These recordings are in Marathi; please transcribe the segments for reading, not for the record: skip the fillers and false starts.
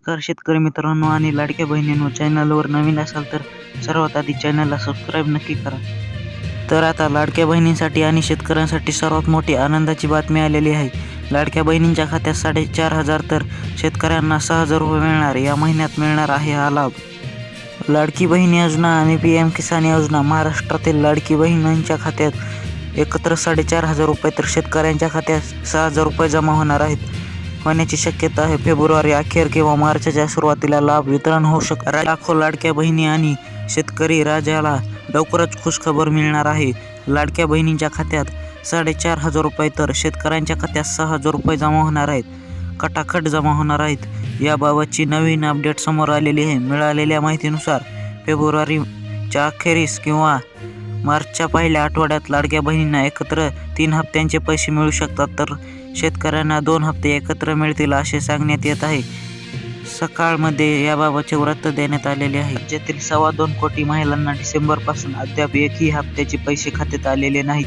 नमस्कार शेतकरी मित्रांनो आणि लाडक्या बहिणींनो, चॅनलवर नवीन असाल तर सर्वात आधी चॅनलला सबस्क्राईब नक्की करा. तर आता लाडक्या बहिणींसाठी आणि शेतकऱ्यांसाठी सर्वात मोठी आनंदाची बातमी आलेली आहे. लाडक्या बहिणींच्या खात्यात 4,500 तर शेतकऱ्यांना 6,000 रुपये मिळणार. या महिन्यात मिळणार आहे हा लाभ. लाडकी बहीण योजना आणि PM किसान योजना. महाराष्ट्रातील लाडकी बहिणींच्या खात्यात एकत्र 4,500 रुपये तर शेतकऱ्यांच्या खात्यात 6,000 रुपये जमा होण्याची शक्यता आहे. फेब्रुवारी अखेर किंवा मार्चच्या सुरुवातीला लाभ वितरण होऊ शकते. लाखो लाडक्या बहिणी आणि शेतकरी राजाला लवकरच खुशखबर मिळणार आहे. लाडक्या बहिणींच्या खात्यात 4,500 रुपये तर शेतकऱ्यांच्या खात्यात 6,000 रुपये जमा होणार आहेत. खटाखट जमा होणार आहेत. याबाबतची नवीन अपडेट समोर आलेली आहे. मिळालेल्या माहितीनुसार फेब्रुवारीच्या अखेरीस किंवा मार्चच्या पहिल्या आठवड्यात लाडक्या बहिणींना एकत्र 3 हप्त्यांचे पैसे मिळू शकतात, तर शेतकऱ्यांना 2 हप्ते एकत्र मिळतील असे सांगण्यात येत आहे. सकाळमध्ये याबाबतचे वृत्त देण्यात आलेले आहे. राज्यातील 2.25 कोटी महिलांना डिसेंबरपासून अद्याप एकही हप्त्याचे पैसे खात्यात आलेले नाहीत.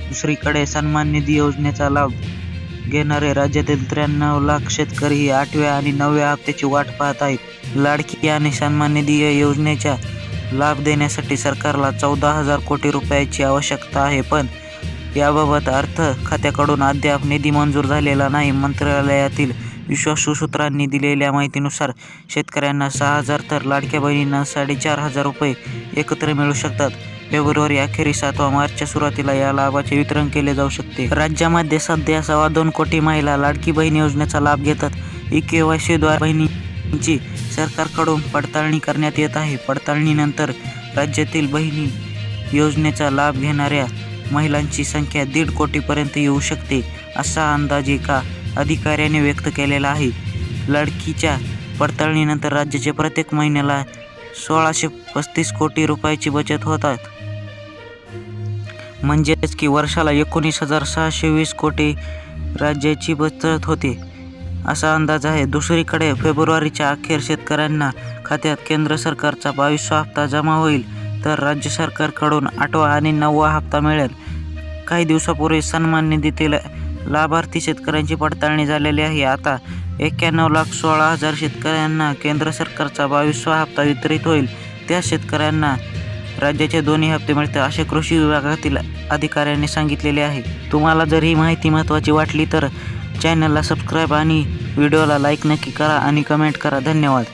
दुसरीकडे सन्मान निधी योजनेचा लाभ घेणारे राज्यातील 93 लाख शेतकरी ही 8व्या आणि 9व्या हप्त्याची वाट पाहत आहेत. लाडकी आणि सन्मान निधी योजनेचा लाभ देण्यासाठी सरकारला 14,000 कोटी रुपयाची आवश्यकता आहे, पण याबाबत अर्थ खात्याकडून अद्याप निधी मंजूर झालेला नाही. मंत्रालयातील विश्वासू सूत्रांनी दिलेल्या माहितीनुसार शेतकऱ्यांना 6,000 तर लाडक्या बहिणींना 4,500 रुपये एकत्र मिळू शकतात. फेब्रुवारी अखेरीस अथवा मार्चच्या सुरुवातीला या लाभाचे वितरण केले जाऊ शकते. राज्यामध्ये सध्या 2.25 कोटी महिला लाडकी बहीण योजनेचा लाभ घेतात. eKYC-द्वारे बहिणींची सरकारकडून पडताळणी करण्यात येत आहे. पडताळणीनंतर राज्यातील बहिणी योजनेचा लाभ घेणाऱ्या महिलांची संख्या 1.5 कोटीपर्यंत येऊ शकते, असा अंदाज एका अधिकाऱ्याने व्यक्त केलेला आहे. लाडकीच्या पडताळणीनंतर राज्याचे प्रत्येक महिन्याला 1,635 कोटी रुपयाची बचत होतात. म्हणजेच की वर्षाला 19,620 कोटी राज्याची बचत होते, असा अंदाज आहे. दुसरीकडे फेब्रुवारीच्या अखेर शेतकऱ्यांना खात्यात केंद्र सरकारचा 22वा हप्ता जमा होईल, तर राज्य सरकारकडून 8वा आणि 9वा हप्ता मिळेल. काही दिवसापूर्वी सन्मान निधीतील लाभार्थी शेतकऱ्यांची पडताळणी झालेली आहे. आता 91,16,000 शेतकऱ्यांना केंद्र सरकारचा 22वा हप्ता वितरित होईल. त्या शेतकऱ्यांना राज्याचे 2 हप्ते मिळतील, असे कृषी विभागातील अधिकाऱ्यांनी सांगितलेले आहे. तुम्हाला जर ही माहिती महत्त्वाची वाटली तर चॅनलला सबस्क्राईब आणि व्हिडिओला लाईक नक्की करा आणि कमेंट करा. धन्यवाद.